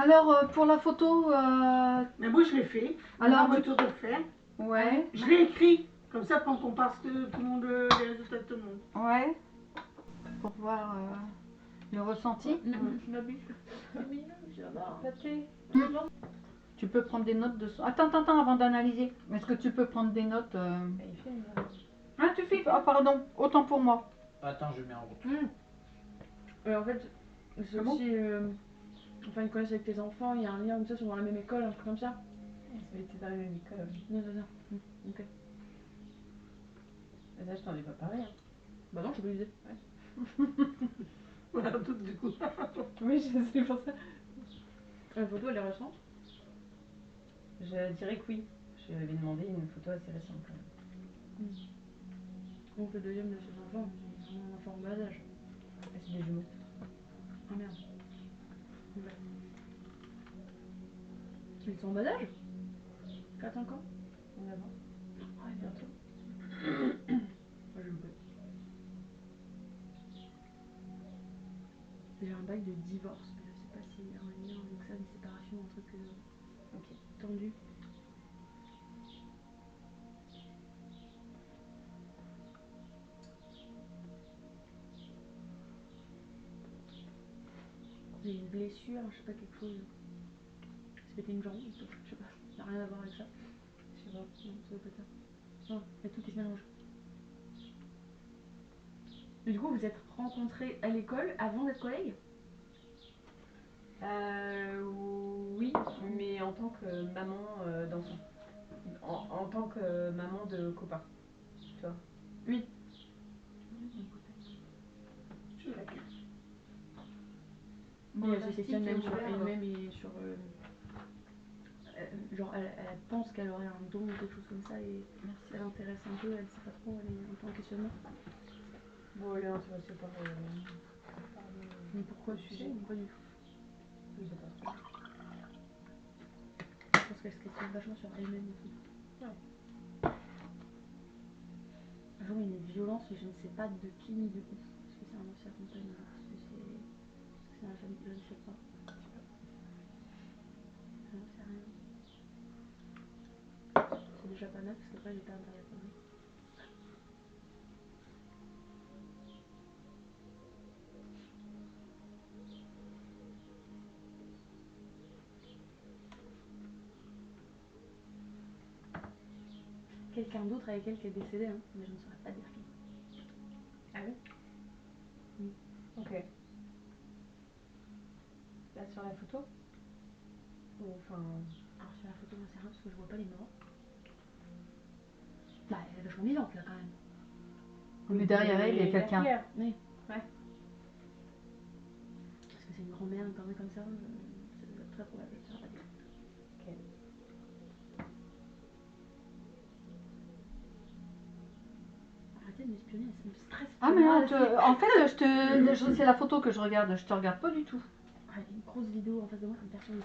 Alors, pour la photo, Mais moi je l'ai fait. Alors, Alors, ma voiture de le faire. ouais, Je l'ai écrit. Comme ça, pour qu'on passe tout le monde, les résultats de tout le monde. ouais, pour voir le ressenti. Tu peux prendre des notes de son. Attends, avant d'analyser. Est-ce que tu peux prendre des notes Ah, tu fais. Ah, pardon, autant pour moi. Attends, je mets en route. En fait, c'est aussi. Enfin, ils connaissent avec tes enfants, il y a un lien comme ça, ils sont dans la même école, un truc comme ça. Ils étaient dans la même école. Non, c'est ça. Ok. Et ça, je t'en ai pas parlé. Hein. Bah non, je peux l'utiliser. Voilà, tout du coup. Oui, je sais pour ça. La photo, elle est récente. Je dirais que oui. Je lui avais demandé une photo assez récente quand même. Donc le deuxième de ses enfants, c'est un enfant en bas âge. Et c'est des jumeaux. Ah merde. Ouais. Ils sont en bas âge 4-5 ans. En avant. Ouais, bientôt. Moi, j'ai loupé. J'ai un bail de divorce, mais je sais pas s'il y a un lien avec ça, une séparation, un truc Ok. tendu. J'ai une blessure, je sais pas, quelque chose. C'est pété une jambe, je sais pas, ça n'a rien à voir avec ça. Je sais pas. Non, ça doit pas être ça. Non, mais tout qui se mélange. Mais du coup, vous êtes rencontrés à l'école avant d'être collègues? Oui, mais en tant que maman d'enfant. En tant que maman de copain. Tu vois. Oui. Je l'ai. Et elle se questionne même sur elle-même et sur. Genre, elle pense qu'elle aurait un don ou quelque chose comme ça et ça l'intéresse un peu, elle sait pas trop, elle est un peu en questionnement. Bon, elle est intéressée par Mais pourquoi le sujet? Pas du tout. Je sais pas. Je pense qu'elle se questionne vachement sur elle-même aussi. Ouais. Un jour, une violence, mais je ne sais pas de qui ni de où. Est-ce que c'est un ancien compagnon? Est-ce que c'est dans la famille? Je ne sais pas. Je n'en sais rien. C'est déjà pas mal parce qu'après, j'ai pas internet. Quelqu'un d'autre avec elle qui est décédé, hein, mais je ne saurais pas dire qui. Ah oui? Oui. Ok. Là sur la photo? Ou enfin. Alors sur la photo, j'en sais rien parce que je vois pas les morts. Bah, elle est vachement vivante là quand même. Mais derrière elle, il y a quelqu'un. Oui. Ouais. Est-ce que c'est une grand-mère, une connerie comme ça? C'est très probable, je ne saurais pas dire. Ok. Arrêtez de m'espionner, ça me stresse. Ah, mais non, en fait, c'est la photo que je regarde. Je te regarde pas du tout. Ah, il y a une grosse vidéo en face de moi, ça me perturbe.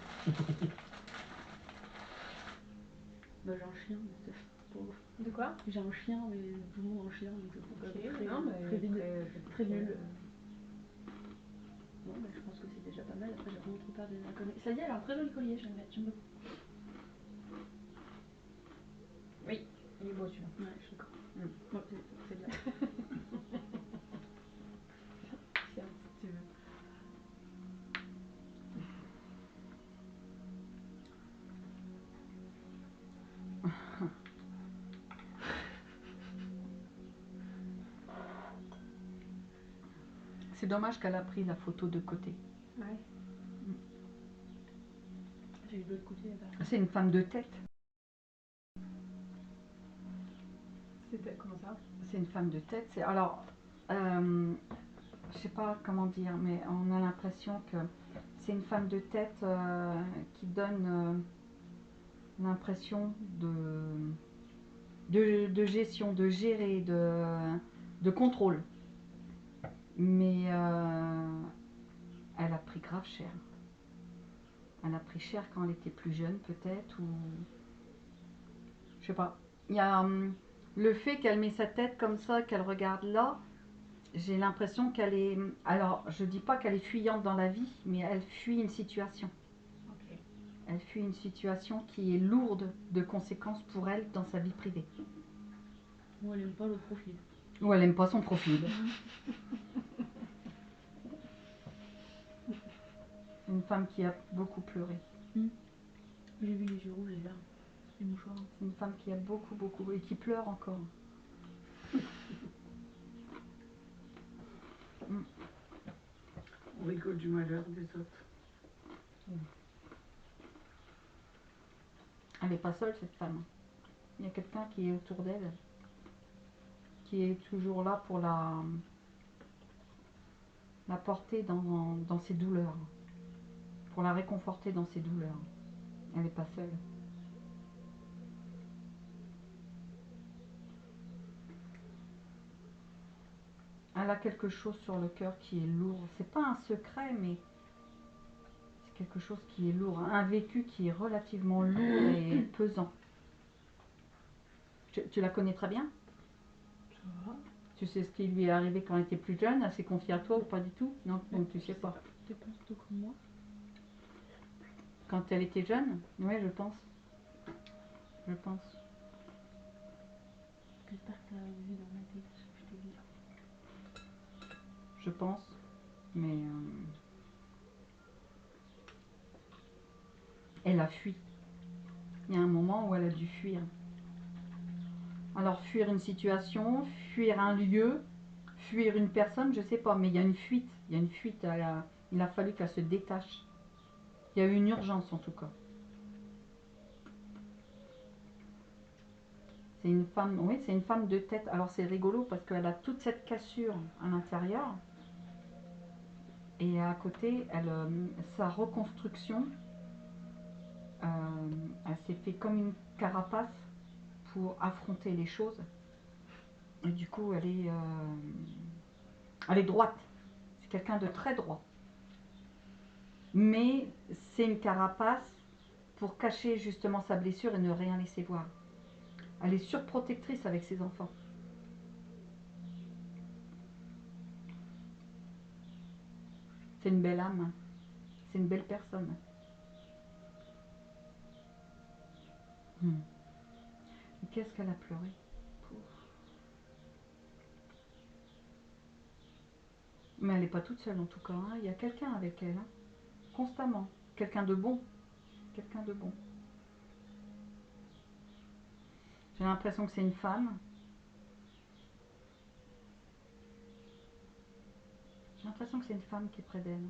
Bah, j'ai un chien, mais c'est pauvre. De quoi? J'ai un chien, mais tout le monde a un chien, donc c'est Ok. Non, mais très vide, très nul. nul. Bon, bah, je pense que c'est déjà pas mal. Après, j'ai vraiment trop peur de la connerie. Cela dit, elle a un très joli collier, j'aime beaucoup. Oui, il est beau celui-là. Ouais, je suis d'accord. Mm. Ouais, c'est bien. Tiens, si tu veux. C'est dommage qu'elle a pris la photo de côté. Ouais. J'ai eu de l'autre côté. C'est une femme de tête. C'était comment ça? C'est une femme de tête. Alors, je sais pas comment dire, mais on a l'impression que c'est une femme de tête qui donne l'impression de gestion, de gérer, de contrôle. Mais elle a pris grave cher. Elle a pris cher quand elle était plus jeune peut-être, ou je sais pas. Il y a le fait qu'elle met sa tête comme ça, qu'elle regarde là, j'ai l'impression qu'elle est... Alors, je dis pas qu'elle est fuyante dans la vie, mais elle fuit une situation. Elle fuit une situation qui est lourde de conséquences pour elle dans sa vie privée. Ou elle aime pas le profil. Ou elle aime pas son profil. C'est une femme qui a beaucoup pleuré. J'ai vu les yeux rouges et là, les mouchoirs. C'est une femme qui a beaucoup et qui pleure encore. On rigole du malheur des autres. Elle n'est pas seule, cette femme. Il y a quelqu'un qui est autour d'elle, qui est toujours là pour la porter dans ses douleurs, pour la réconforter dans ses douleurs. Elle n'est pas seule. Elle a quelque chose sur le cœur qui est lourd. C'est pas un secret, mais c'est quelque chose qui est lourd. Un vécu qui est relativement lourd et pesant. Tu la connais très bien? Ça va. Tu sais ce qui lui est arrivé quand elle était plus jeune? Elle s'est confiée à toi ou pas du tout? Non, donc tu sais pas. Tu penses tout comme moi? Quand elle était jeune? Oui, je pense. Je pense. J'espère que tu as vu dans ma tête ce que je t'ai dit. Je pense. Mais elle a fui. Il y a un moment où elle a dû fuir. Alors fuir une situation, fuir un lieu, fuir une personne, je sais pas, mais il y a une fuite. Il y a une fuite. Il a fallu qu'elle se détache. Il y a eu une urgence en tout cas. C'est une femme, oui, c'est une femme de tête. Alors c'est rigolo parce qu'elle a toute cette cassure à l'intérieur. Et à côté, sa reconstruction, elle s'est fait comme une carapace pour affronter les choses. Et du coup, elle est droite. C'est quelqu'un de très droit. Mais c'est une carapace pour cacher justement sa blessure et ne rien laisser voir. Elle est surprotectrice avec ses enfants. C'est une belle âme. C'est une belle personne. Et qu'est-ce qu'elle a pleuré? Mais elle n'est pas toute seule en tout cas. Hein. Il y a quelqu'un avec elle. Hein. Constamment. Quelqu'un de bon. Quelqu'un de bon. J'ai l'impression que c'est une femme. J'ai l'impression que c'est une femme qui est près d'elle.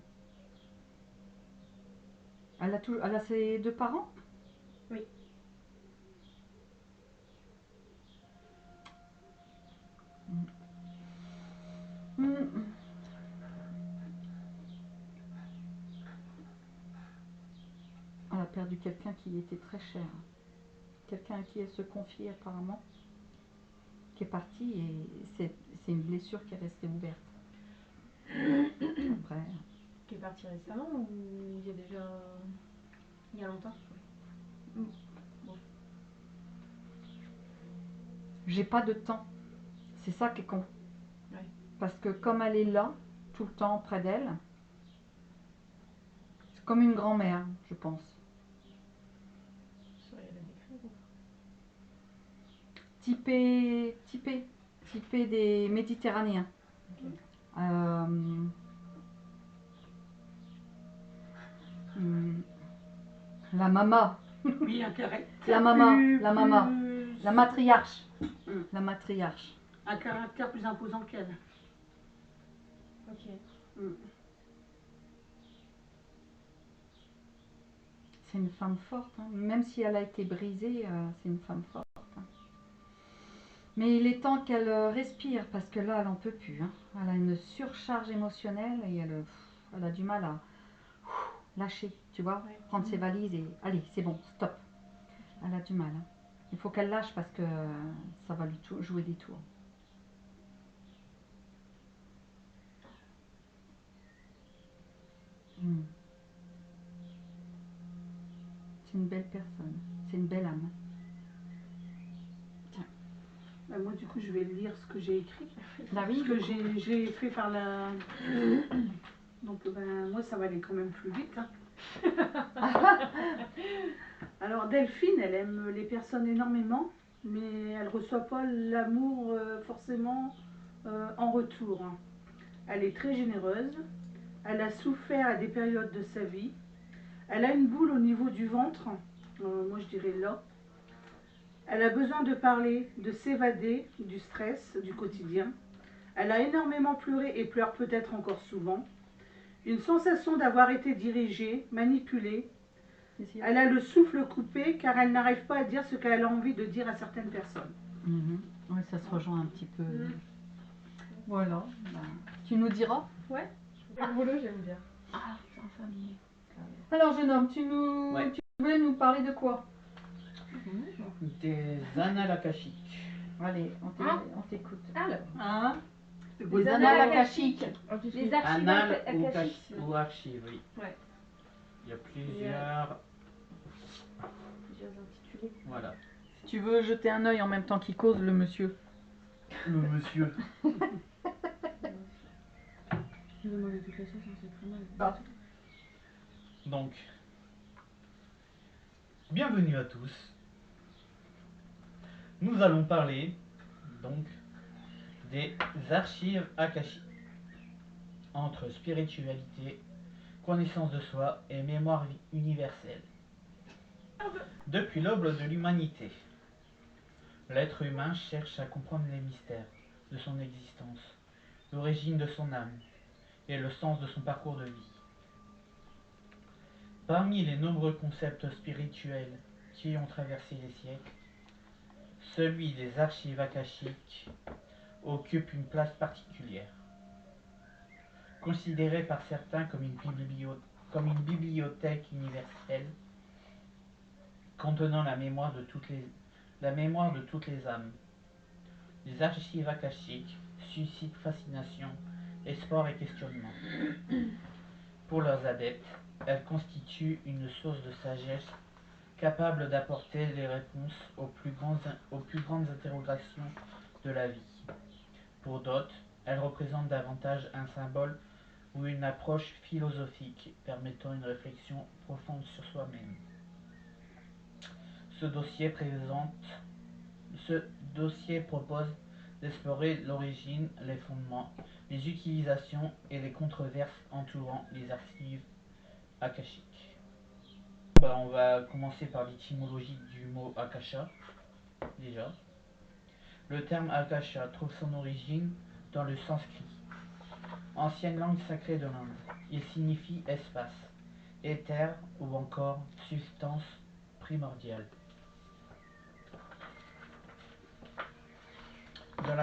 Elle a ses deux parents? Oui. Elle a perdu quelqu'un qui était très cher. Quelqu'un à qui elle se confiait apparemment. Qui est parti et c'est une blessure qui est restée ouverte. Après. Qui est parti récemment ou il y a déjà. Il y a longtemps? J'ai pas de temps. C'est ça qui est con. Ouais. Parce que comme elle est là, tout le temps près d'elle, c'est comme une grand-mère, je pense. Je saurais la décrire ou Typée des Méditerranéens. Ok. La mama. Oui, un caractère. La mama, la mama. Plus... La matriarche. Mm. La matriarche. Un caractère plus imposant qu'elle. Ok. C'est une femme forte. Hein. Même si elle a été brisée, c'est une femme forte. Hein. Mais il est temps qu'elle respire parce que là, elle n'en peut plus. Hein. Elle a une surcharge émotionnelle et elle a du mal à lâcher, tu vois, Ouais. prendre ses valises et allez, c'est bon, stop. Elle a du mal. Hein. Il faut qu'elle lâche parce que ça va lui jouer des tours. C'est une belle personne. C'est une belle âme. Tiens. Ben, moi, du coup, je vais lire ce que j'ai écrit. Bah oui, Ce que j'ai fait par la... Donc, ben, moi, ça va aller quand même plus vite. Hein. Alors Delphine, elle aime les personnes énormément, mais elle reçoit pas l'amour forcément en retour. Elle est très généreuse, elle a souffert à des périodes de sa vie, elle a une boule au niveau du ventre, moi je dirais là. Elle a besoin de parler, de s'évader du stress du quotidien. Elle a énormément pleuré et pleure peut-être encore souvent. Une sensation d'avoir été dirigée, manipulée. Elle a le souffle coupé car elle n'arrive pas à dire ce qu'elle a envie de dire à certaines personnes. Oui, ça se rejoint un petit peu. Voilà. Bah, tu nous diras. Ouais. Le boulot, j'aime bien. Ah, c'est un famille. Alors, jeune homme, tu voulais nous parler de quoi? Des annales akashiques. Allez, on t'écoute. Alors, Hein? C'est Des quoi, annales akashiques. akashiques. les archives Annales akashiques. ou archives, oui. Ouais. Il y a plusieurs. Plusieurs intitulés. Voilà. Si tu veux jeter un œil en même temps qu'il cause, le monsieur. Le monsieur. Je vais manger toute la sauce, hein, c'est très mal. Ah. Donc, bienvenue à tous. Nous allons parler donc des archives akashiques entre spiritualité, connaissance de soi et mémoire universelle. Depuis l'aube de l'humanité, l'être humain cherche à comprendre les mystères de son existence, l'origine de son âme et le sens de son parcours de vie. Parmi les nombreux concepts spirituels qui ont traversé les siècles, celui des archives akashiques occupe une place particulière. Considéré par certains comme une bibliothèque universelle contenant la mémoire de toutes les âmes, les archives akashiques suscitent fascination, espoir et questionnement. Pour leurs adeptes, elles constituent une source de sagesse capable d'apporter des réponses aux plus grandes interrogations de la vie. Pour d'autres, elles représentent davantage un symbole ou une approche philosophique permettant une réflexion profonde sur soi-même. Ce dossier propose d'explorer l'origine, les fondements, les utilisations et les controverses entourant les archives akashiques. On va commencer par l'étymologie du mot akasha, déjà. Le terme akasha trouve son origine dans le sanskrit, ancienne langue sacrée de l'Inde. Il signifie espace, éther ou encore substance primordiale. Dans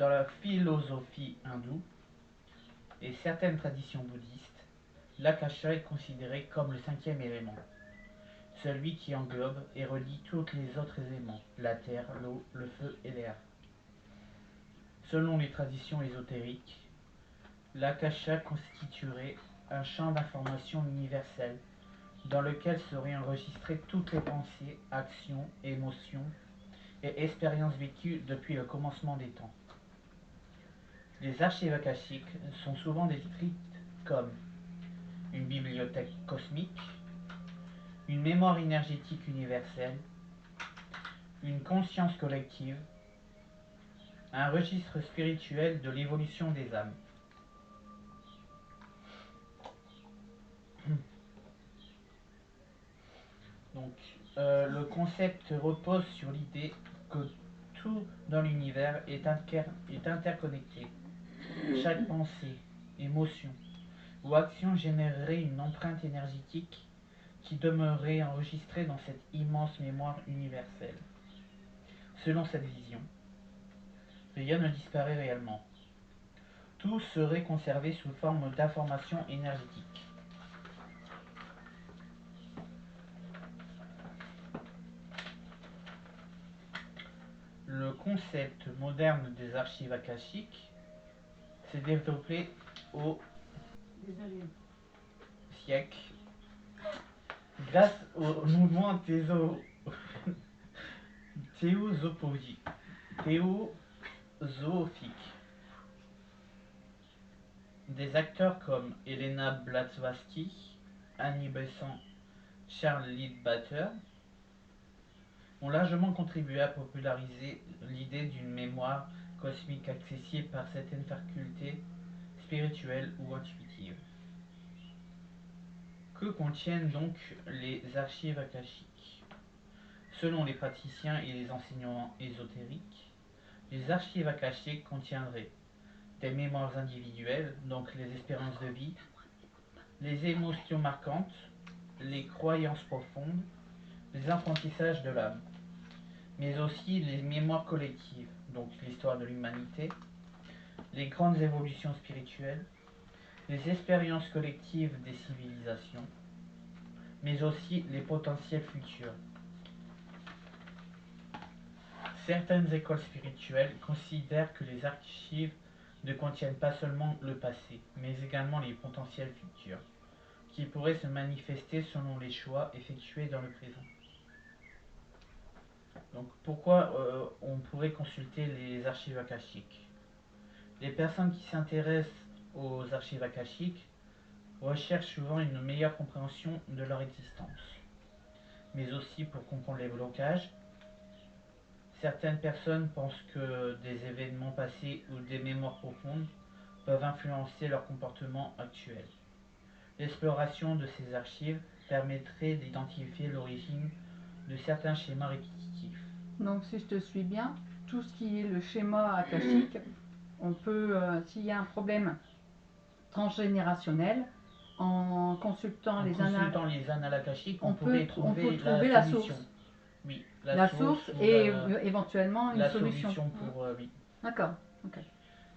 la philosophie hindoue et certaines traditions bouddhistes, l'akasha est considéré comme le cinquième élément, celui qui englobe et relie tous les autres éléments, la terre, l'eau, le feu et l'air. Selon les traditions ésotériques, l'akasha constituerait un champ d'information universel dans lequel seraient enregistrées toutes les pensées, actions, émotions et expériences vécues depuis le commencement des temps. Les archives akashiques sont souvent décrites comme une bibliothèque cosmique, une mémoire énergétique universelle, une conscience collective, un registre spirituel de l'évolution des âmes. Donc, le concept repose sur l'idée que tout dans l'univers est interconnecté. Chaque pensée, émotion ou action générerait une empreinte énergétique qui demeurerait enregistrée dans cette immense mémoire universelle. Selon cette vision, rien ne disparaît réellement. Tout serait conservé sous forme d'information énergétique. Le concept moderne des archives akashiques s'est développé au siècle grâce au mouvement théosophique. Des acteurs comme Helena Blavatsky Annie Besant, Charles Leadbeater ont largement contribué à populariser l'idée d'une mémoire cosmique accessible par certaines facultés spirituelles ou intuitives. Que contiennent donc les archives akashiques? Selon les praticiens et les enseignants ésotériques, les archives akashiques contiendraient des mémoires individuelles, donc les espérances de vie, les émotions marquantes, les croyances profondes, les apprentissages de l'âme, mais aussi les mémoires collectives, donc l'histoire de l'humanité, les grandes évolutions spirituelles, les expériences collectives des civilisations, mais aussi les potentiels futurs. Certaines écoles spirituelles considèrent que les archives ne contiennent pas seulement le passé, mais également les potentiels futurs, qui pourraient se manifester selon les choix effectués dans le présent. Donc pourquoi on pourrait consulter les archives akashiques? Les personnes qui s'intéressent aux archives akashiques recherchent souvent une meilleure compréhension de leur existence, mais aussi pour comprendre les blocages. Certaines personnes pensent que des événements passés ou des mémoires profondes peuvent influencer leur comportement actuel. L'exploration de ces archives permettrait d'identifier l'origine de certains schémas répétitifs. Donc si je te suis bien, tout ce qui est le schéma akashique, on peut, s'il y a un problème transgénérationnel, en consultant En les consultant les annales akashiques, on peut pourrait trouver la solution. source. Oui, la source ou et la, éventuellement une la solution. pour oui. D'accord, ok.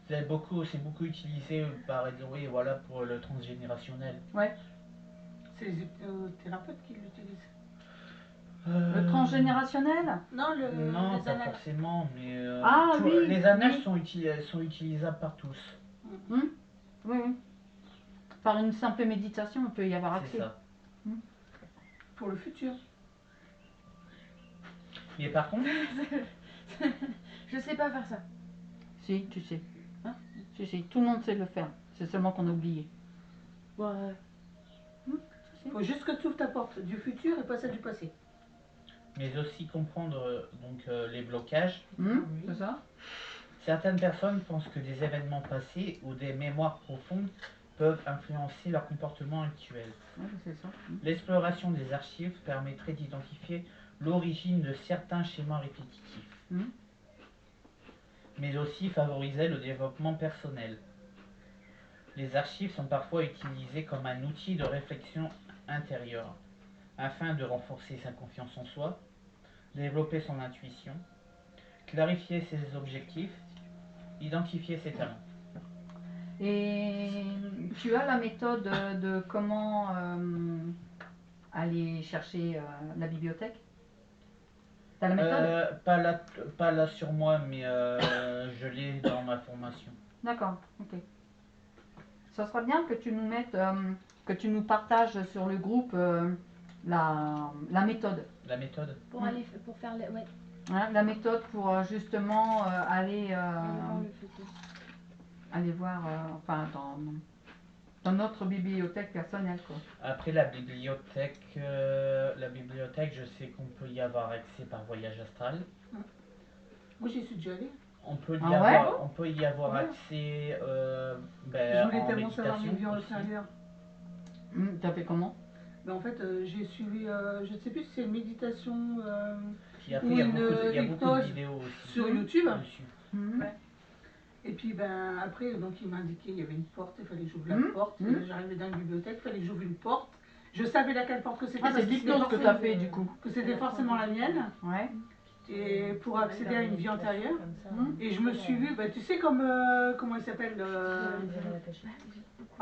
C'est beaucoup utilisé par oui, voilà, pour le transgénérationnel. Ouais. C'est les thérapeutes qui l'utilisent. Le transgénérationnel? Non, Non, les pas annales. forcément, mais Ah, oui, les annales oui. sont utilisables par tous. Oui, oui. Par une simple méditation, on peut y avoir accès. C'est ça. Pour le futur. Mais par contre, Je sais pas faire ça. Si, tu sais. Hein? Tu sais, tout le monde sait le faire. C'est seulement qu'on a oublié. Ouais. Il faut juste que tu ouvres ta porte du futur et pas celle du passé. mais aussi comprendre donc les blocages. Oui. C'est ça? Certaines personnes pensent que des événements passés ou des mémoires profondes peuvent influencer leur comportement actuel. Oui, c'est ça. L'exploration des archives permettrait d'identifier l'origine de certains schémas répétitifs, mais aussi favoriser le développement personnel. Les archives sont parfois utilisées comme un outil de réflexion intérieure, afin de renforcer sa confiance en soi, développer son intuition, clarifier ses objectifs, identifier ses talents. Et tu as la méthode de comment aller chercher la bibliothèque? T'as la méthode? Pas là sur moi, mais je l'ai dans ma formation. D'accord, ok. Ça serait bien que tu nous mettes, que tu nous partages sur le groupe la méthode. La méthode? Pour aller pour faire le. Ouais. Hein, la méthode pour justement aller Voir le futur. aller voir enfin dans notre bibliothèque personnelle quoi. Après la bibliothèque, je sais qu'on peut y avoir accès par voyage astral. Moi, j'y suis déjà allée. On peut y Ah ouais? avoir, on peut y avoir Ouais. accès Je voulais en tellement savoir mes vies méditation aussi. antérieures. T'as fait comment? Mais en fait, j'ai suivi, je ne sais plus si c'est une méditation Puis après, ou il y a une beaucoup de hypnose vidéos aussi sur YouTube. dessus. Ouais. Et puis ben après, donc il m'a indiqué il y avait une porte, il fallait que j'ouvre la Mhm. porte. Mhm. J'arrivais dans une bibliothèque, il fallait que j'ouvre une porte. Je savais laquelle porte que c'était. Ah, c'est parce de que l'hypnose c'était que t'as forcément- fait du coup. Que c'était forcément la mienne. Ouais. Et pour accéder à une vie antérieure. Comme ça, Et je me suis vue, bah, tu sais comme comment il s'appelle Ah.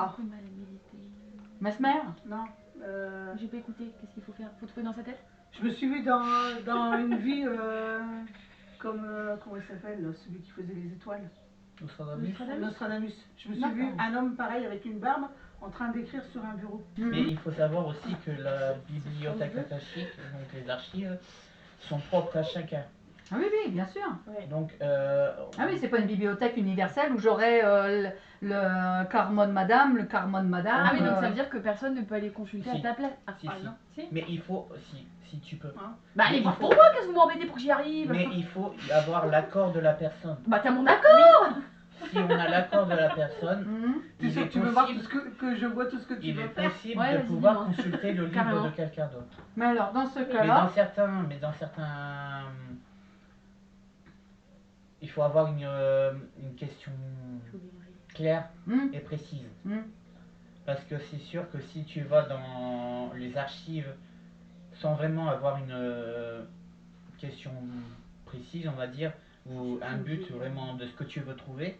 Beaucoup de mal à méditer. Mesmer? Non. J'ai pas écouté. Qu'est-ce qu'il faut faire? Faut trouver dans sa tête? Je me suis vue dans une vie comme comment il s'appelle celui qui faisait les étoiles. Nostradamus. Nostradamus. Je me suis D'accord. vue un homme pareil avec une barbe en train d'écrire sur un bureau. Mais il faut savoir aussi que la bibliothèque akashique, donc les archives, sont propres à chacun. Ah oui, oui, bien sûr. Donc, Ah oui, c'est pas une bibliothèque universelle où j'aurais le Carmon Madame, le Carmon Madame. Ah oui, donc ça veut dire que personne ne peut aller consulter Si. à ta place. Ah, Si, par si. exemple. Si. mais il faut, si tu peux. Hein. Bah Mais allez il voir faut- pour moi, qu'est-ce que vous m'embêtez pour que j'y arrive? Mais il faut y avoir l'accord de la personne. Bah t'as mon accord. Si on a l'accord de la personne, Mhm. T'es il sûr est que tu veux voir tout possible, ce que je vois tout ce que tu il veux est faire. possible Ouais, de vas-y, pouvoir dis-moi. consulter le livre Carrément. de quelqu'un d'autre. Mais alors, dans ce Mais dans cas-là, certains, il faut avoir une question claire hmm, et précise. hmm, Parce que c'est sûr que si tu vas dans les archives sans vraiment avoir une question précise, on va dire, ou un but vraiment de ce que tu veux trouver,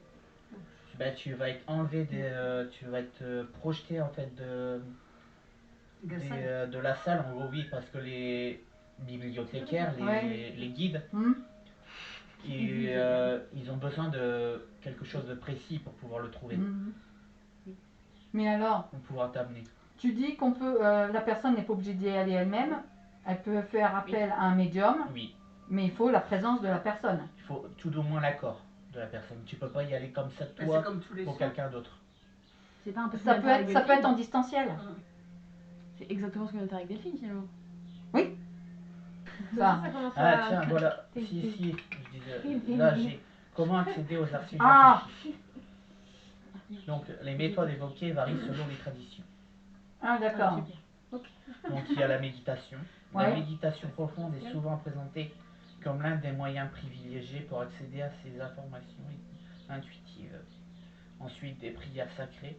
bah, tu vas être enlevé tu vas être projeté en fait de la salle, en gros, oui, parce que les bibliothécaires, Ouais. les guides, hmm. ils ont besoin de quelque chose de précis pour pouvoir le trouver, Mhm. Mais alors, pour pouvoir t'amener. tu dis qu'on peut, la personne n'est pas obligée d'y aller elle-même, elle peut faire appel à un médium, Oui, mais il faut la présence de la personne. il faut tout au moins l'accord de la personne. Tu peux pas y aller comme ça Mais toi c'est comme tous les pour soirs. quelqu'un d'autre. C'est pas un peu Ça peut être en distanciel. C'est exactement ce qu'on vient de faire avec Delphine finalement. Ça. Ça commence Ah à... tiens, voilà, T'es- si, t'es- si, je disais, là j'ai comment accéder aux archives Ah. archives. Donc les méthodes évoquées varient selon les traditions. Ah, d'accord. Donc il y a la méditation. La Ouais. méditation profonde est souvent présentée comme l'un des moyens privilégiés pour accéder à ces informations intuitives. Ensuite, des prières sacrées.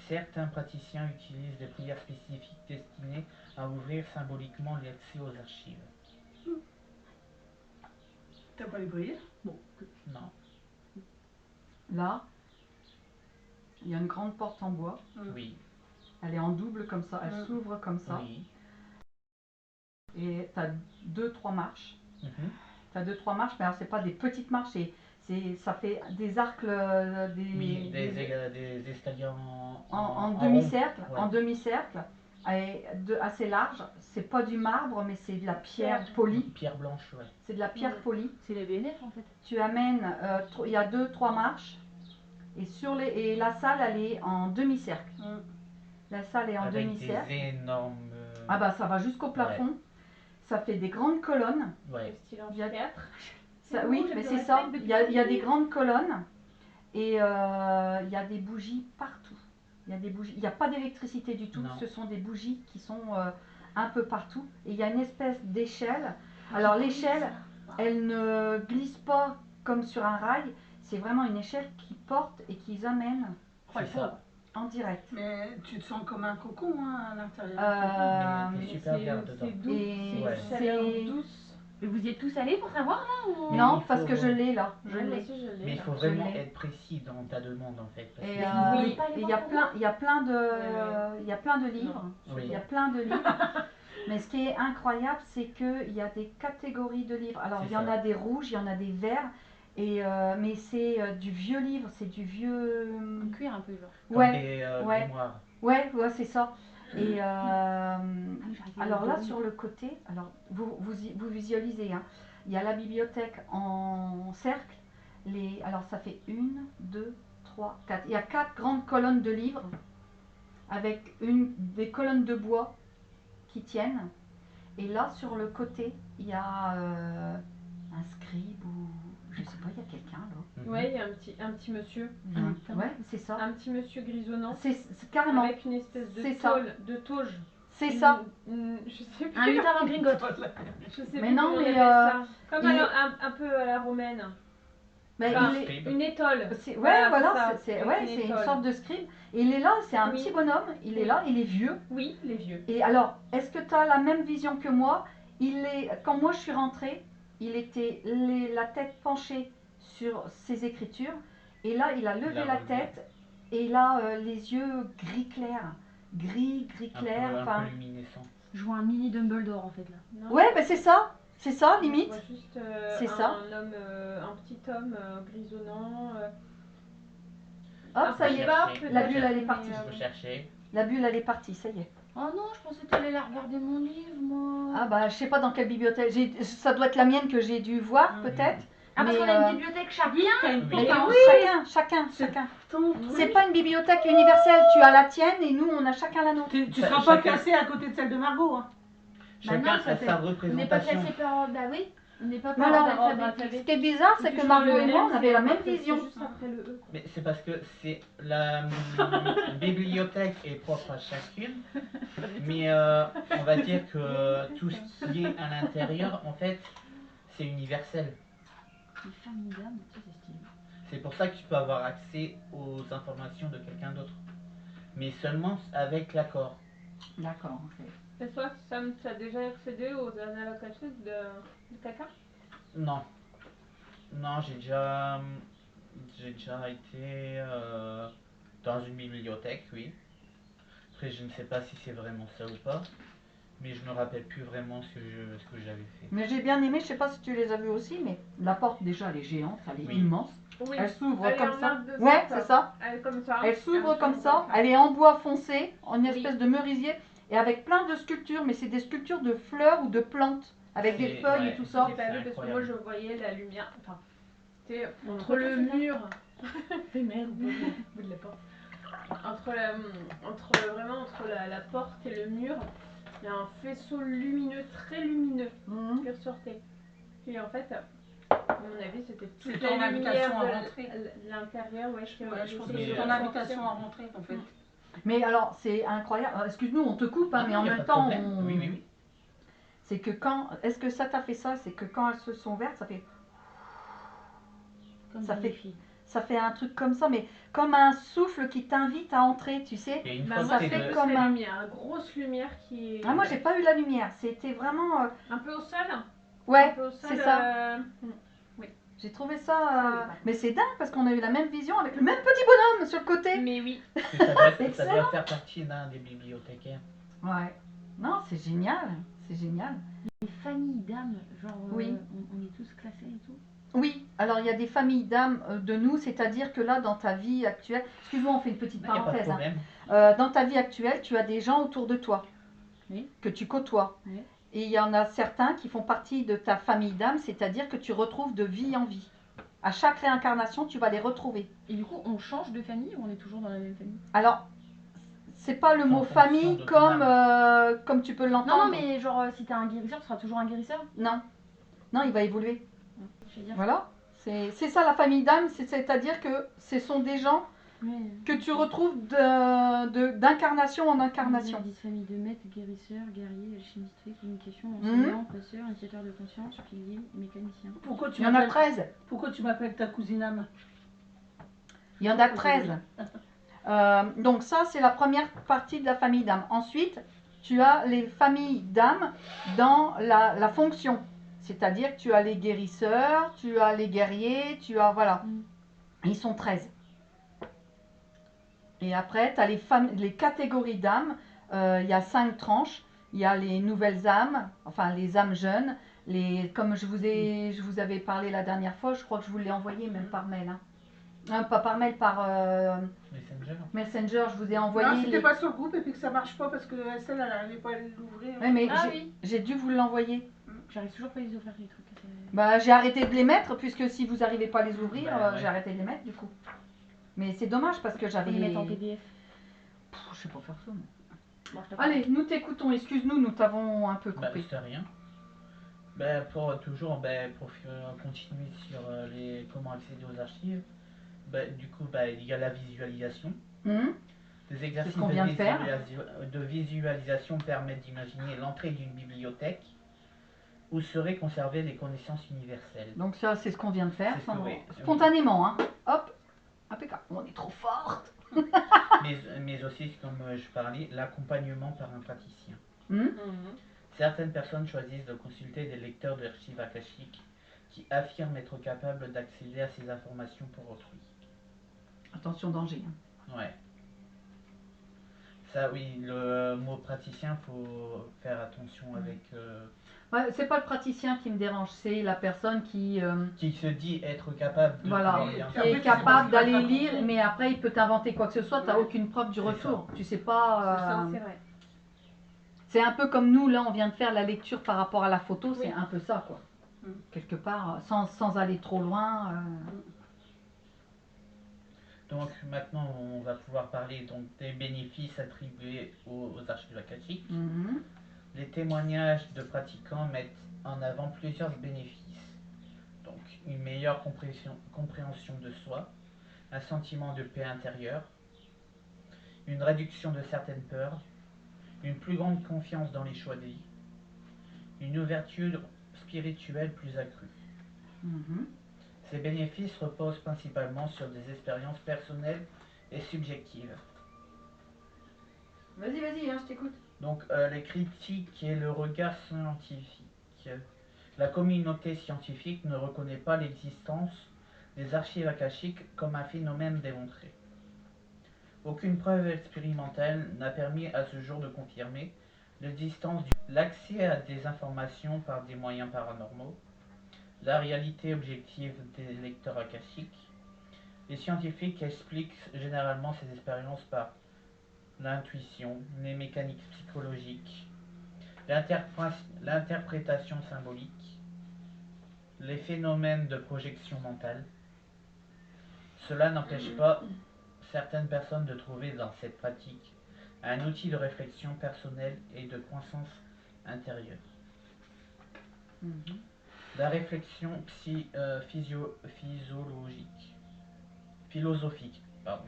Certains praticiens utilisent des prières spécifiques destinées à ouvrir symboliquement l'accès aux archives. T'as pas les prières? Non. Là, il y a une grande porte en bois. Oui. Elle est en double comme ça, elle s'ouvre comme ça. Oui. Et tu as 2-3 marches. Mhm. Tu as 2-3 marches, mais alors c'est pas des petites marches, ça fait des arcs, Oui, des escaliers en rond. demi-cercle, Ouais. en demi-cercle, et assez large. C'est pas du marbre, mais c'est de la pierre polie. Pierre blanche, ouais. C'est de la pierre polie. C'est la BNF en fait. Tu amènes, il y a 2-3 marches, et la salle elle est en demi-cercle. La salle est en Avec demi-cercle. des énormes. Ah bah ça va jusqu'au plafond. Ça fait des grandes colonnes. Ouais. Style Il y a- amphithéâtre. Ça, oui, mais c'est ça. Il y a des grandes colonnes et il y a des bougies partout. Il y a des bougies. Il n'y a pas d'électricité du tout. Non. Ce sont des bougies qui sont un peu partout. Et il y a une espèce d'échelle. Alors l'échelle, elle ne glisse pas comme sur un rail. C'est vraiment une échelle qui porte et qui amène C'est ça. en direct. Mais tu te sens comme un cocon hein, à l'intérieur. Mais t'es super bien dedans. C'est doux, Et c'est Ouais. une chaleur douce. Mais vous y êtes tous allés pour savoir là ou... Mais Non, il parce faut- que je l'ai là. Je Ouais, moi l'ai. aussi, je l'ai, Mais il là. faut vraiment l'ai. être précis dans ta demande en fait. Parce Et que il sinon- voulez pas aller y voir a pour plein, il y a plein de, Ouais. il y a plein de livres. Oui. Il y a plein de livres. Mais ce qui est incroyable, c'est qu'il y a des catégories de livres. Alors, C'est il y en ça. a des rouges, il y en a des verts. Mais c'est du vieux livre, c'est du vieux. En cuir un peu genre. Comme Ouais, des ouais. grimoires. ouais, c'est ça. Et j'arrive alors à là, le sur le côté, alors vous visualisez, hein, il y a la bibliothèque en cercle. Alors ça fait 1, 2, 3, 4. Il y a 4 grandes colonnes de livres avec des colonnes de bois qui tiennent. Et là, sur le côté, il y a un scribe ou je sais pas, il y a quelqu'un là. Mhm. Ouais, il y a un petit monsieur. Ouais, c'est ça. Un petit monsieur grisonnant. C'est carrément. Avec une espèce C'est de ça. tauge. C'est ça. Je sais plus. Un huitard en gringotte. Je sais Mais plus non, comment on mais, appelle ça. Comme il- un peu à la romaine. Mais Enfin, il est- une étole. Ouais, voilà, ça, c'est avec ouais, une c'est une étole. sorte de scribe. Et il est là, c'est un Oui. petit bonhomme, il est Oui. là, il est vieux. Oui, les vieux. Et alors, est-ce que tu as la même vision que moi? Quand moi je suis rentrée, il était la tête penchée sur ses écritures. Et là, il a levé a la relevé. tête et il a les yeux gris clair. Gris clair. Un Enfin, peu luminescent. Je vois un mini Dumbledore en fait là. Non, ouais, ben c'est ça, je limite. vois juste C'est ça. un petit homme grisonnant. Hop, un ça peu y est, bas, la peut-être, bulle, elle est mais, partie. Je peux chercher. La bulle, elle est partie, ça y est. Oh non, je pensais que t'allais la regarder mon livre, moi. Ah bah je sais pas dans quelle bibliothèque. Ça doit être la mienne que j'ai dû voir peut-être. Ah, parce mais, qu'on a une bibliothèque chacun. T'as une Oui. porte Mais à oui, chacun. C'est ton C'est truc. pas une bibliothèque universelle. Tu as la tienne et nous on a chacun la nôtre. Tu Cha- seras pas chacun- classé à côté de celle de Margot. Hein. Chacun non, ça a fait- sa On n'est pas représentation. classé par. Bah oui, on n'est pas par Voilà. ordre Ordre alphabétique. Ce qui est bizarre, c'est que Margot et moi on avait la même vision. Juste après le E. Mais c'est parce que c'est la bibliothèque est propre à chacune, mais on va dire que tout ce qui est à l'intérieur, en fait, c'est universel. Les familles d'âmes, ça c'est stylé. C'est pour ça que tu peux avoir accès aux informations de quelqu'un d'autre, mais seulement avec l'accord. D'accord, ok. Et toi, Sam, tu as déjà accédé aux annales cachées de quelqu'un? Non, non, j'ai déjà été dans une bibliothèque, oui. Après, je ne sais pas si c'est vraiment ça ou pas, mais je me rappelle plus vraiment ce que j'avais fait. Mais j'ai bien aimé, je sais pas si tu les as vus aussi, mais la porte déjà elle est géante, elle est Oui. immense. Oui. Elle s'ouvre Elle est comme en ça. arc de Ouais, cercle. c'est ça. Elle est comme ça. Elle s'ouvre Elle comme s'ouvre ça. Elle est en bois foncé, en Oui. espèce de merisier, et avec plein de sculptures, mais c'est des sculptures de fleurs ou de plantes, avec des C'est- feuilles ouais. et tout Je ça. l'ai pas vu parce que moi incroyable. je voyais la lumière. Enfin, c'était On entre entend le tout ça, mur. Mais merde. Au bout de la porte. Vraiment entre la porte et le mur, il y a un faisceau lumineux, très lumineux, Mhm. qui ressortait. Et en fait, à mon avis, c'était toute C'est la ton lumière invitation à de rentrer. l'intérieur. Ouais, Je pense que Mais, c'est ton invitation à rentrer en fait. Mais alors, c'est incroyable. Excuse-nous, on te coupe, hein, mais en Y a même pas de temps, problème. Oui, oui, oui. c'est que quand. Est-ce que ça t'a fait ça? C'est que quand elles se sont vertes, ça fait. Comme Ça dans fait- les filles. Ça fait un truc comme ça, mais comme un souffle qui t'invite à entrer, tu sais. Et une Bah, fois moi, que ça t'es fait de- comme la un- lumière, grosse lumière qui est Ah, moi, j'ai pas eu la lumière. C'était vraiment. un peu au sol. Un Ouais, peu au sol, c'est ça. J'ai trouvé ça. oui, bah. Mais c'est dingue parce qu'on a eu la même vision avec le même petit bonhomme sur le côté. Mais oui. que ça doit, ça Excellent. doit faire partie d'un des bibliothécaires. Ouais. Non, c'est génial. C'est génial. Les familles d'âmes, genre Oui. on est tous classés et tout. Oui, alors il y a des familles d'âmes de nous, c'est-à-dire que là, dans ta vie actuelle, excuse-moi, on fait une petite Il n'y a pas de parenthèse. Hein. problème. Dans ta vie actuelle, tu as des gens autour de toi Oui. que tu côtoies. Oui. Et il y en a certains qui font partie de ta famille d'âmes, c'est-à-dire que tu retrouves de vie en vie. À chaque réincarnation, tu vas les retrouver. Et du coup, on change de famille ou on est toujours dans la même famille? Alors, c'est pas le En mot fonction famille de ton comme tu peux Non, l'entendre. non, mais genre si t'es un guérisseur, tu seras toujours un guérisseur? Non. Non, il va évoluer. Je veux dire. Voilà. C'est ça la famille d'âmes, c'est-à-dire que ce sont des gens Mais, que tu retrouves d'incarnation en incarnation. 10 familles de maîtres, guérisseurs, guerriers, alchimistes, fées, communication, Mhm. enseignants, passeurs, initiateurs de conscience, piliers, mécaniciens. Pourquoi tu Il y en a m'appelles 13. Pourquoi tu m'appelles ta cousine âme? Il y en a 13. Donc ça, c'est la première partie de la famille d'âmes. Ensuite, tu as les familles d'âmes dans la fonction. C'est-à-dire que tu as les guérisseurs, tu as les guerriers, tu as... Voilà. Mm. Ils sont 13. Et après, tu as les catégories d'âmes. Il y a 5 tranches. Il y a les nouvelles âmes, enfin les âmes jeunes. Comme je vous avais parlé la dernière fois, je crois que je vous l'ai envoyé même par mail. Hein. Pas par mail, par Messenger. Messenger, je vous ai Non, envoyé c'était pas sur le groupe et puis que ça marche pas parce que Estelle elle n'arrivait pas à l'ouvrir. Ouais, mais Ah oui. j'ai dû vous l'envoyer. J'arrive toujours pas à les ouvrir les trucs. Bah, j'ai arrêté de les mettre puisque si vous n'arrivez pas à les ouvrir, Bah, ouais. j'ai arrêté de les mettre du coup. Mais c'est dommage parce que On j'avais. les met en PDF. Je sais pas faire ça. moi. Bon, je t'apprends. Allez, nous t'écoutons. Excuse-nous, nous t'avons un peu Bah, coupé. c'est rien. Pour continuer sur comment accéder aux archives, du coup, il y a la visualisation. Hum. Des exercices qu'on vient de faire. de visualisation permettent d'imaginer l'entrée d'une bibliothèque où seraient conservées les connaissances universelles. Donc ça, c'est ce qu'on vient de faire. C'est ce que- oui. Spontanément, hein. Hop. Impeccable. On est trop forte. Mais aussi, comme je parlais, l'accompagnement par un praticien. Hum. Certaines personnes choisissent de consulter des lecteurs d'archives akashiques qui affirment être capables d'accéder à ces informations pour autrui. Attention, danger. Hein. Ouais. Ça, oui, le mot praticien, faut faire attention avec. Ouais, c'est pas le praticien qui me dérange, c'est la personne qui Qui se dit être capable de voilà, pouvoir lire. qui Après, est tu sais pas capable ce qu'il va d'aller te lire, raconter. mais après il peut t'inventer quoi que ce soit, t'as Ouais. aucune preuve du C'est retour. Tu sais pas. C'est vrai. C'est un peu comme nous, là, on vient de faire la lecture par rapport à la photo, c'est Oui. un peu ça, quoi. Mm. Quelque part, sans aller trop loin. Donc maintenant, on va pouvoir parler donc des bénéfices attribués aux archives akashiques. Mhm. Les témoignages de pratiquants mettent en avant plusieurs bénéfices. Donc une meilleure compréhension de soi, un sentiment de paix intérieure, une réduction de certaines peurs, une plus grande confiance dans les choix de vie, une ouverture spirituelle plus accrue. Mhm. Ces bénéfices reposent principalement sur des expériences personnelles et subjectives. Vas-y, hein, je t'écoute. Donc les critiques et le regard scientifique. La communauté scientifique ne reconnaît pas l'existence des archives akashiques comme un phénomène démontré. Aucune preuve expérimentale n'a permis à ce jour de confirmer l'existence l'accès à des informations par des moyens paranormaux, la réalité objective des lecteurs akashiques. Les scientifiques expliquent généralement ces expériences par l'intuition, les mécaniques psychologiques, l'interprétation symbolique, les phénomènes de projection mentale. Cela n'empêche pas certaines personnes de trouver dans cette pratique un outil de réflexion personnelle et de croissance intérieure. Mhm. La réflexion philosophique, pardon.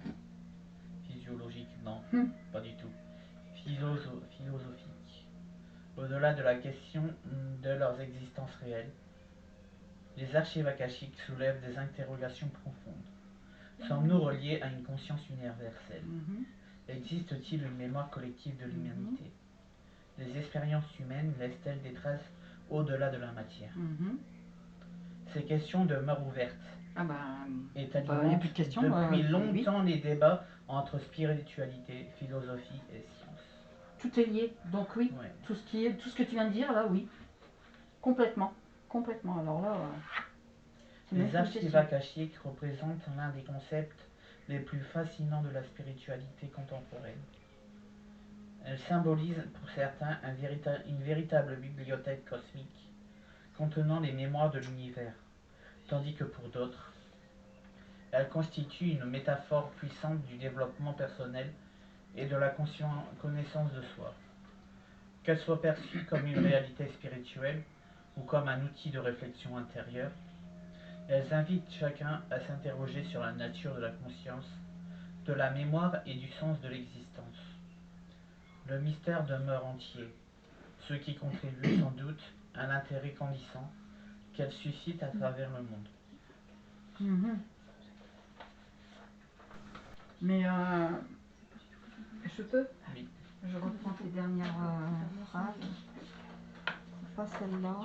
Physiologique, non, pas du tout. Philosophique. Au-delà de la question de leur existence réelle, les archives akashiques soulèvent des interrogations profondes. Sommes-nous reliés à une conscience universelle? Mhm. Existe-t-il une mémoire collective de l'humanité? Les expériences humaines laissent-elles des traces au-delà de la matière? Mhm. Ces questions demeurent ouvertes Ah bah, et y a alimentent plus de questions, depuis oui. longtemps les débats entre spiritualité, philosophie et science. Tout est lié, donc oui. Ouais. Tout ce que tu viens de dire là, oui. Complètement. Alors là, c'est même Les plus une archives question. akashiques représentent l'un des concepts les plus fascinants de la spiritualité contemporaine. Elles symbolisent pour certains une véritable bibliothèque cosmique contenant les mémoires de l'univers, tandis que pour d'autres, elles constituent une métaphore puissante du développement personnel et de la connaissance de soi. Qu'elles soient perçues comme une réalité spirituelle ou comme un outil de réflexion intérieure, elles invitent chacun à s'interroger sur la nature de la conscience, de la mémoire et du sens de l'existence. Le mystère demeure entier, ce qui contribue sans doute à l'intérêt grandissant qu'elle suscite à travers le monde. Mhm. Mais je peux? Oui. Je reprends tes dernières phrases. C'est pas celle-là.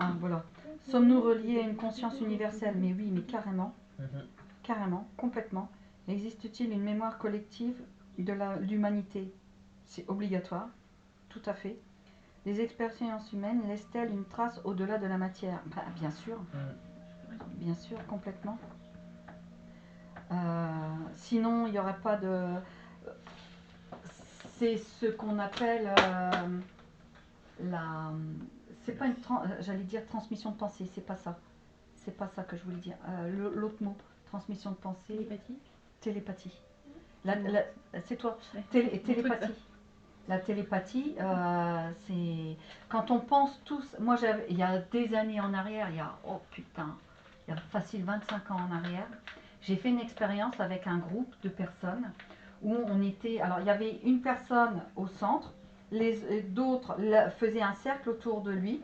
Ah voilà. Sommes-nous reliés à une conscience universelle? Mais oui, mais carrément. Carrément, complètement. Existe-t-il une mémoire collective de l'humanité? C'est obligatoire, tout à fait. Les expériences humaines laissent-elles une trace au-delà de la matière? Bah, bien sûr, bien sûr, complètement. Sinon, il n'y aurait pas de... C'est ce qu'on appelle la... C'est pas une... J'allais dire transmission de pensée, c'est pas ça. C'est pas ça que je voulais dire. L'autre mot, transmission de pensée. Télépathie. C'est toi. Télépathie. La télépathie, c'est quand on pense tous. Moi, il y a des années en arrière, il y a facile 25 ans en arrière, j'ai fait une expérience avec un groupe de personnes où on était. Alors, il y avait une personne au centre, d'autres faisaient un cercle autour de lui.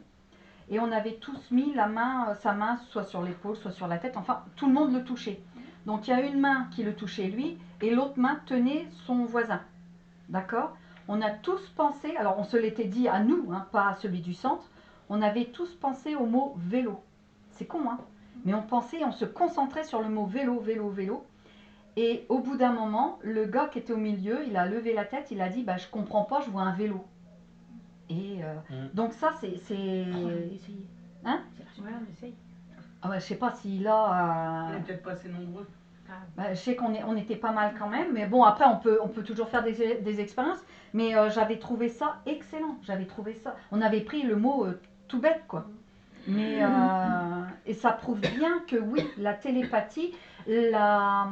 Et on avait tous mis sa main soit sur l'épaule, soit sur la tête, enfin tout le monde le touchait. Donc il y a une main qui le touchait lui et l'autre main tenait son voisin. D'accord? On a tous pensé, alors on se l'était dit à nous, hein, pas à celui du centre, on avait tous pensé au mot vélo. C'est con, hein? Mais on pensait, on se concentrait sur le mot vélo, vélo, vélo. Et au bout d'un moment, le gars qui était au milieu, il a levé la tête, il a dit bah, je comprends pas, je vois un vélo. Et donc ça c'est hein? Ouais, on essaye. Ah ouais, je sais pas s'il a On n'est peut-être pas assez nombreux. Bah, je sais on était pas mal quand même, mais bon, après, on peut toujours faire des expériences. Mais j'avais trouvé ça excellent. J'avais trouvé ça. On avait pris le mot tout bête, quoi. Mais, et ça prouve bien que oui, la télépathie, le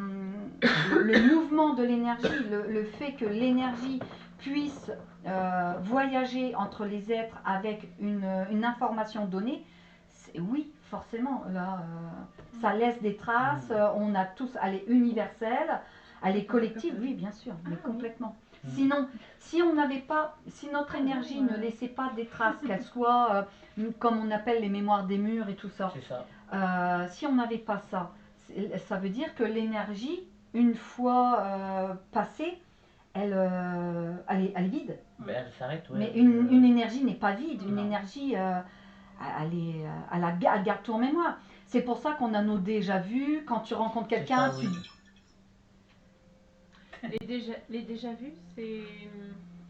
mouvement de l'énergie, le fait que l'énergie puisse voyager entre les êtres avec une information donnée, oui, forcément, là, ça laisse des traces, on a tous, elle est universelle, elle est collective, oui, bien sûr, mais complètement. Sinon, si on n'avait pas, si notre énergie ne laissait pas des traces, qu'elles soient, comme on appelle les mémoires des murs et tout ça, C'est ça. si on n'avait pas ça, ça veut dire que l'énergie, une fois passée, elle est vide. Ben, elle s'arrête, ouais. Mais une énergie n'est pas vide, une énergie, elle garde tout en mémoire. C'est pour ça qu'on a nos déjà-vus, quand tu rencontres quelqu'un, ça, tu... oui. Les déjà vus, c'est.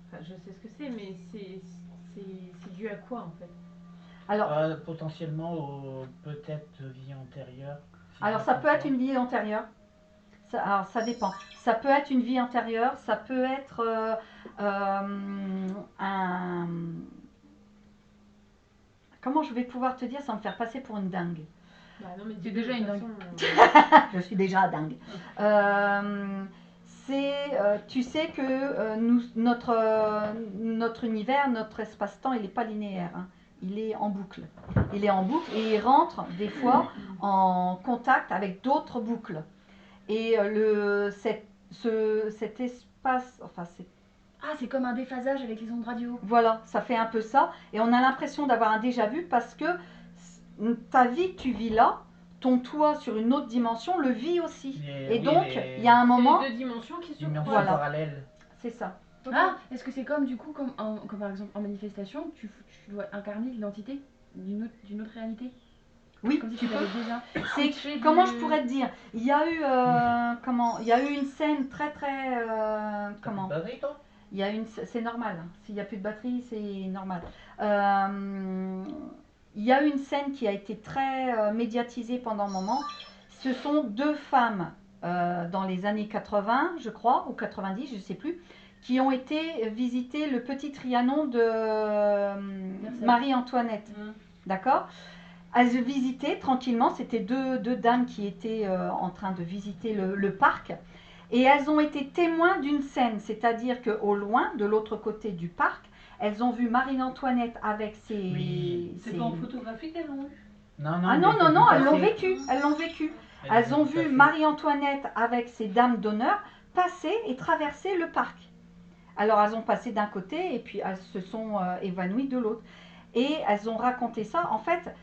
Enfin, je sais ce que c'est, mais c'est dû à quoi en fait? Alors, Potentiellement, peut-être vie antérieure. si alors je ça ne peut me être une vie antérieure. Alors ça dépend. Ça peut être une vie antérieure, ça peut être un... Comment je vais pouvoir te dire sans me faire passer pour une dingue? Bah non, mais C'est dis-le, déjà de une toute dingue. façon, Je suis déjà dingue. Tu sais que notre univers, notre espace-temps, il n'est pas linéaire. Hein. Il est en boucle. Il est en boucle et il rentre des fois en contact avec d'autres boucles. Et cet espace, enfin Ah, c'est comme un déphasage avec les ondes radio. voilà, ça fait un peu ça. Et on a l'impression d'avoir un déjà-vu parce que ta vie que tu vis là, ton toi sur une autre dimension le vit aussi. Et oui, donc, il y a un moment... c'est les deux dimensions qui se dimensions croisent. Voilà. parallèles. C'est ça. Ah, est-ce que c'est comme du coup, comme par exemple en manifestation, tu dois incarner l'identité d'une autre réalité? Oui, Comme si tu tu peux. l'avais déjà. C'est comment je pourrais te dire. Il y a eu il y a eu une scène très comment. Batterie, toi Il y a c'est normal. Hein. S'il n'y a plus de batterie, c'est normal. Il y a eu une scène qui a été très médiatisée pendant un moment. Ce sont deux femmes dans les années 80, je crois, ou 90, je ne sais plus, qui ont été visiter le petit Trianon de Marie-Antoinette. D'accord? Elles visitaient tranquillement, c'était deux dames qui étaient en train de visiter le parc. Et elles ont été témoins d'une scène, c'est-à-dire qu'au loin, de l'autre côté du parc, elles ont vu Marie-Antoinette avec ses... Oui. C'est pas en photographie qu'elles l'ont eu? Non, non, Ah non, non, non, elles l'ont vécu, elles l'ont vécu. Elles ont vu Marie-Antoinette avec ses dames d'honneur passer et traverser le parc. Alors elles ont passé d'un côté et puis elles se sont évanouies de l'autre. Et elles ont raconté ça, en fait,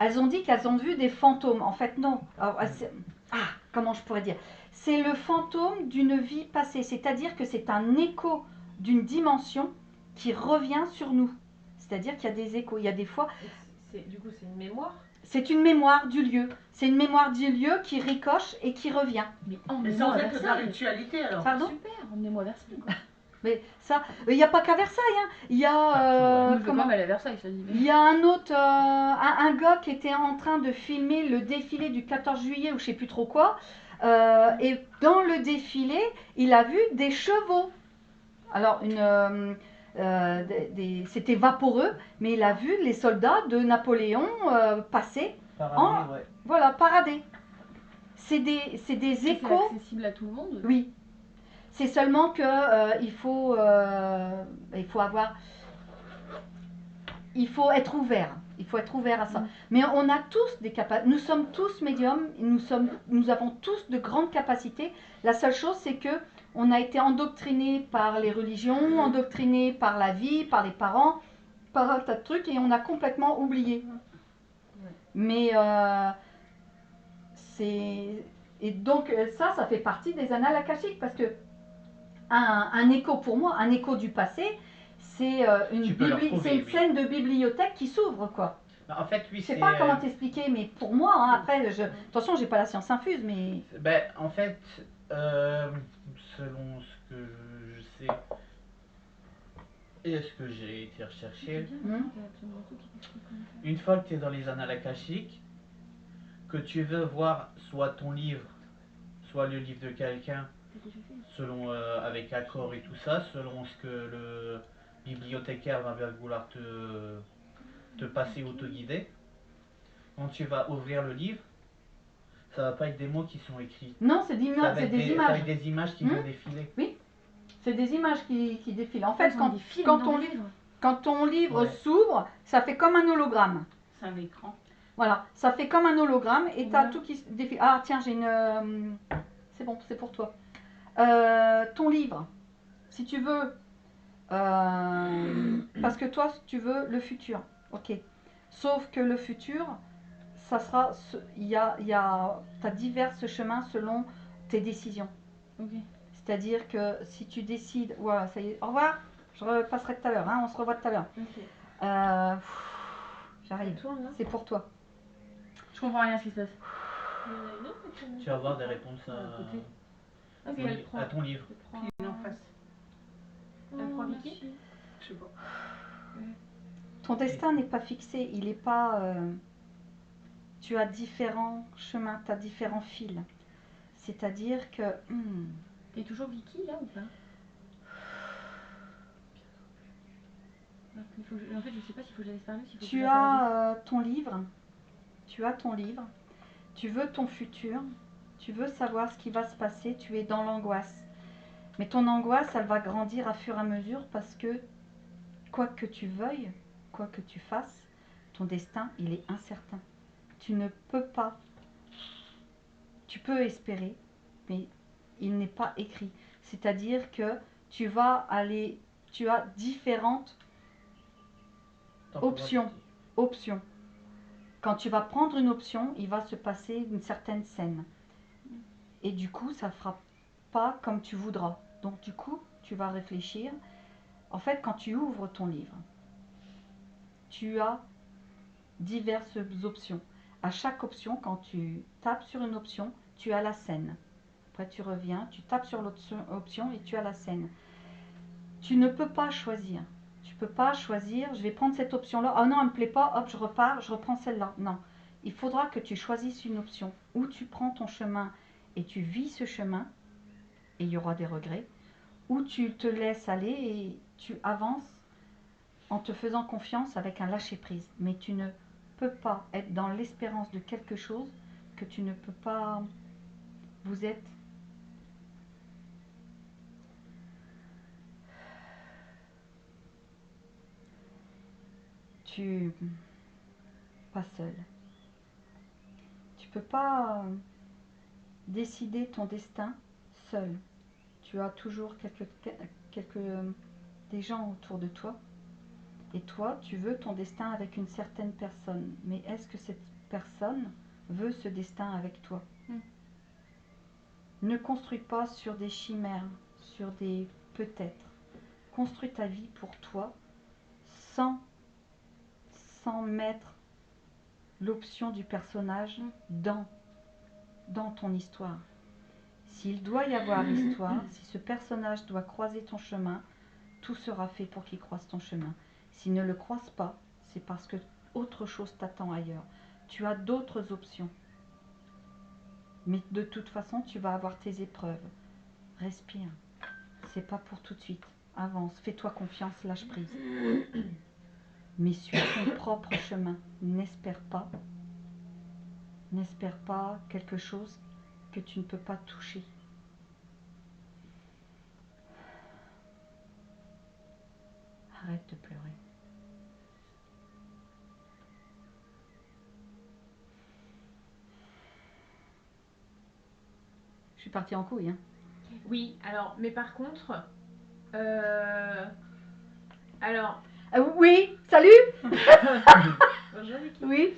elles ont dit qu'elles ont vu des fantômes. En fait, non. Alors, comment je pourrais dire? C'est le fantôme d'une vie passée. C'est-à-dire que c'est un écho d'une dimension qui revient sur nous. C'est-à-dire qu'il y a des échos. Il y a des fois... Du coup, c'est une mémoire? C'est une mémoire du lieu. C'est une mémoire du lieu qui ricoche et qui revient. Mais Mais ça, en emmenez-moi à fait, de la Versailles. ritualité alors. Pardon? Super, emmenez-moi à Versailles. Quoi. Mais ça, il n'y a pas qu'à Versailles. Hein. Il y a... Moi, je veux quand comment... même aller à Versailles, ça dit. Il y a un autre, un gars qui était en train de filmer le défilé du 14 juillet ou je sais plus trop quoi. Et dans le défilé, il a vu des chevaux. Alors, c'était vaporeux, mais il a vu les soldats de Napoléon passer, Paradis, ouais. voilà, parader. C'est des C'est échos. accessible à tout le monde. Oui. C'est seulement que il faut avoir... Il faut être ouvert. Il faut être ouvert à ça. Mais on a tous des capacités. Nous sommes tous médiums. Nous avons tous de grandes capacités. La seule chose, c'est que on a été endoctrinés par les religions, endoctrinés par la vie, par les parents, par un tas de trucs, et on a complètement oublié. Mais et donc ça fait partie des annales akashiques parce que un écho pour moi, un écho du passé. C'est une scène de bibliothèque qui s'ouvre, quoi. En fait, oui, je sais pas comment t'expliquer, mais pour moi, hein, après, attention, j'ai pas la science infuse, mais... Ben, en fait, selon ce que je sais et ce que j'ai été recherché, une fois que tu es dans les annales akashiques, que tu veux voir soit ton livre, soit le livre de quelqu'un, T'as déjà fait. selon avec accord et tout ça, selon ce que le bibliothécaire va vouloir te passer ou te guider. Quand tu vas ouvrir le livre, ça va pas être des mots qui sont écrits. Non, c'est Ça va c'est être des ça va images. être des images qui Hmm. vont défiler. C'est des images qui défilent. En fait, Ils ont quand, des films quand dans on le lit- livre. quand ton livre Ouais. s'ouvre, ça fait comme un hologramme. C'est un écran. Voilà, ça fait comme un hologramme et tu as Ouais. tout qui se défile. Ah tiens, j'ai une... c'est bon, c'est pour toi. Ton livre, si tu veux... parce que toi, tu veux le futur. Ok. Sauf que le futur, ça sera... t'as divers chemins selon tes décisions. Ok. C'est-à-dire que si tu décides... Voilà, ça y est, au revoir. Je repasserai tout à l'heure, hein, on se revoit tout à l'heure. Ok. J'arrive. Ça tourne, là. C'est pour toi. Je comprends rien à ce qui se passe. Il y en a une autre qui tourne. Tu vas avoir des réponses À côté. à, Ok. Elle prend. à ton livre. Je prends. Puis il est en face. Elle prend Oh, Vicky. merci. Je sais pas. Ton destin n'est pas fixé, il n'est pas... tu as différents chemins, tu as différents fils. C'est-à-dire que... T'es toujours Vicky là ou pas? En fait, je sais pas s'il faut que je la laisse parler ou s'il faut que je tu la parle. as ton livre, tu as ton livre, tu veux ton futur, tu veux savoir ce qui va se passer, tu es dans l'angoisse. Mais ton angoisse, elle va grandir à fur et à mesure parce que, quoi que tu veuilles, quoi que tu fasses, ton destin, il est incertain. Tu ne peux pas... Tu peux espérer, mais il n'est pas écrit. C'est-à-dire que tu vas aller... Tu as différentes options. Quand tu vas prendre une option, il va se passer une certaine scène. Et du coup, ça ne fera pas comme tu voudras. Donc du coup, tu vas réfléchir. En fait, quand tu ouvres ton livre, tu as diverses options. À chaque option, quand tu tapes sur une option, tu as la scène. Après, tu reviens, tu tapes sur l'autre option et tu as la scène. Tu ne peux pas choisir. Tu peux pas choisir, je vais prendre cette option-là. Ah non, elle ne me plaît pas, hop, je repars, je reprends celle-là. Non. Il faudra que tu choisisses une option où tu prends ton chemin et tu vis ce chemin, et il y aura des regrets, ou tu te laisses aller et tu avances en te faisant confiance avec un lâcher-prise. Mais tu ne peux pas être dans l'espérance de quelque chose que tu ne peux pas... Vous êtes... Pas seul. Tu peux pas décider ton destin seul. Tu as toujours des gens autour de toi. Et toi, tu veux ton destin avec une certaine personne. Mais est-ce que cette personne veut ce destin avec toi? Ne construis pas sur des chimères, sur des peut-être. Construis ta vie pour toi sans mettre l'option du personnage dans ton histoire. S'il doit y avoir histoire, si ce personnage doit croiser ton chemin, tout sera fait pour qu'il croise ton chemin. S'il ne le croise pas, c'est parce que autre chose t'attend ailleurs. Tu as d'autres options. Mais de toute façon, tu vas avoir tes épreuves. Respire. C'est pas pour tout de suite. Avance, fais-toi confiance, lâche prise. Mais suis ton propre chemin. N'espère pas quelque chose que tu ne peux pas toucher. Arrête de pleurer. Je suis partie en couille, hein. Oui, alors, mais par contre, alors, Oui, salut. bonjour Vicky. Oui.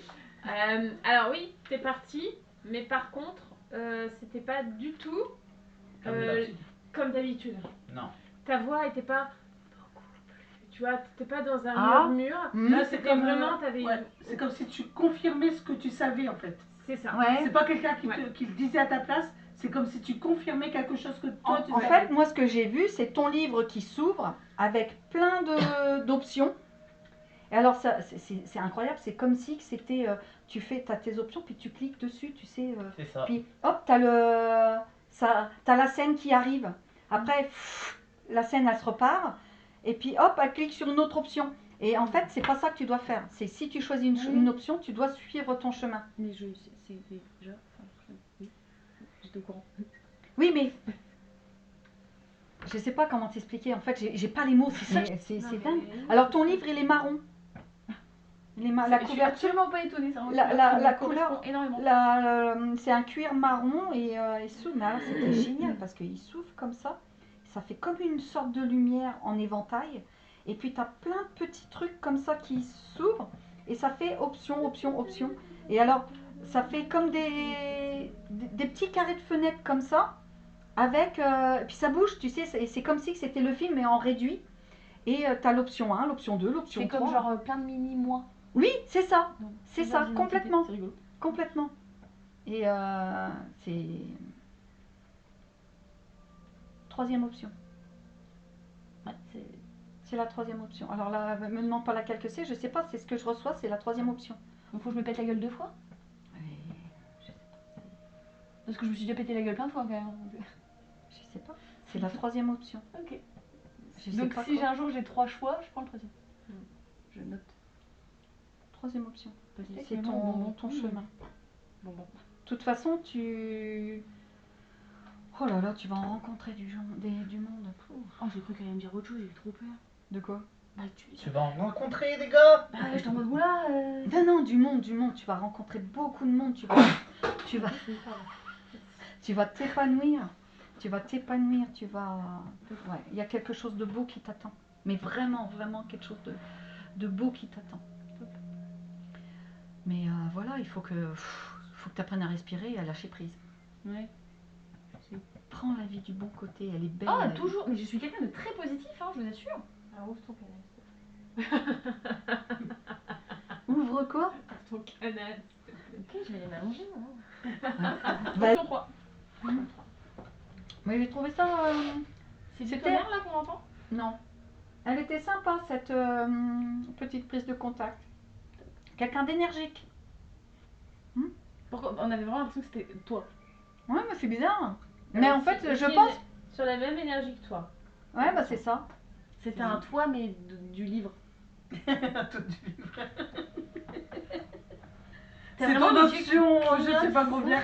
Alors oui, t'es partie, mais par contre, c'était pas du tout comme d'habitude. Non. Ta voix était pas beaucoup plus, tu vois, t'étais pas dans Ah. un murmure. Là, c'est C'était comme vraiment, t'avais ouais, c'est comme si tu confirmais ce que tu savais en fait. c'est ça. Ouais. C'est pas quelqu'un qui, Ouais. qui le disait à ta place, c'est comme si tu confirmais quelque chose que toi tu En savais. fait, moi, ce que j'ai vu, c'est ton livre qui s'ouvre avec plein d'options. Et alors, c'est incroyable. C'est comme si c'était, t'as tes options, puis tu cliques dessus, tu sais. C'est ça. Puis hop, t'as le. t'as la scène qui arrive. Après, la scène, elle se repart. Et puis, hop, elle clique sur une autre option. Et en fait, c'est pas ça que tu dois faire. C'est si tu choisis une option, tu dois suivre ton chemin. Mais c'est déjà. Oui, j'étais au courant. Oui, mais je sais pas comment t'expliquer. En fait, j'ai pas les mots. C'est dingue. Alors, ton livre, il est marron. La Je suis couverture, absolument pas étonnée. Ça la correspond couleur, énormément. c'est un cuir marron et il s'ouvre. Mais alors, c'était génial parce qu'il s'ouvre comme ça. Ça fait comme une sorte de lumière en éventail. Et puis, tu as plein de petits trucs comme ça qui s'ouvrent. Et ça fait option, option, option. Et alors, ça fait comme des petits carrés de fenêtres comme ça. Avec, et puis ça bouge, tu sais. C'est comme si c'était le film, mais en réduit. Et tu as l'option 1, l'option 2, l'option C'est 3. comme genre plein de mini-mois. Oui, c'est ça. C'est Sans ça, identité, complètement. C'est rigolo. Complètement. Et c'est... Troisième option. Ouais, c'est. C'est la troisième option. Alors là, me demande pas laquelle que c'est, je sais pas, c'est ce que je reçois, c'est la troisième option. Donc faut que je me pète la gueule 2 fois. Je sais pas. Parce que je me suis déjà pété la gueule plein de fois quand même. Je sais pas. C'est la troisième option. Ok. Je sais Donc pas si quoi. j'ai un jour j'ai 3 choix, je prends le troisième. Je note. Troisième option. Pastèque, C'est bonbon. ton chemin. Bon. De toute façon, tu... Oh là là, tu vas en rencontrer du monde. Pouf. Oh, j'ai cru qu'elle allait me dire autre chose, j'ai eu trop peur. De quoi? Bah, tu. Tu vas en rencontrer des gars. Bah, j'étais en mode oula. Non, du monde. Tu vas rencontrer beaucoup de monde. Tu vas t'épanouir. Tu vas t'épanouir. Ouais, il y a quelque chose de beau qui t'attend. Mais vraiment, vraiment quelque chose de beau qui t'attend. Mais voilà, il faut que tu apprennes à respirer et à lâcher prise. Ouais. Prends la vie du bon côté, elle est belle. Ah, la vie. toujours. Mais je suis quelqu'un de très positif, hein, je vous assure. Alors ouvre ton canal. Ouvre quoi? Ton canal. Ok, je vais aller m'allonger. Vas-y. Option 3. Mais j'ai trouvé ça... C'est C'était- cette tonnerre là qu'on entend? Non. Elle était sympa, cette petite prise de contact. Quelqu'un d'énergique. Pourquoi on avait vraiment l'impression que c'était toi. Ouais, mais c'est bizarre. Mais en fait, je Aussi, pense... Sur la même énergie que toi. Ouais, bah c'est ça. C'était un toi mais du livre. C'est ton option, je sais pas combien.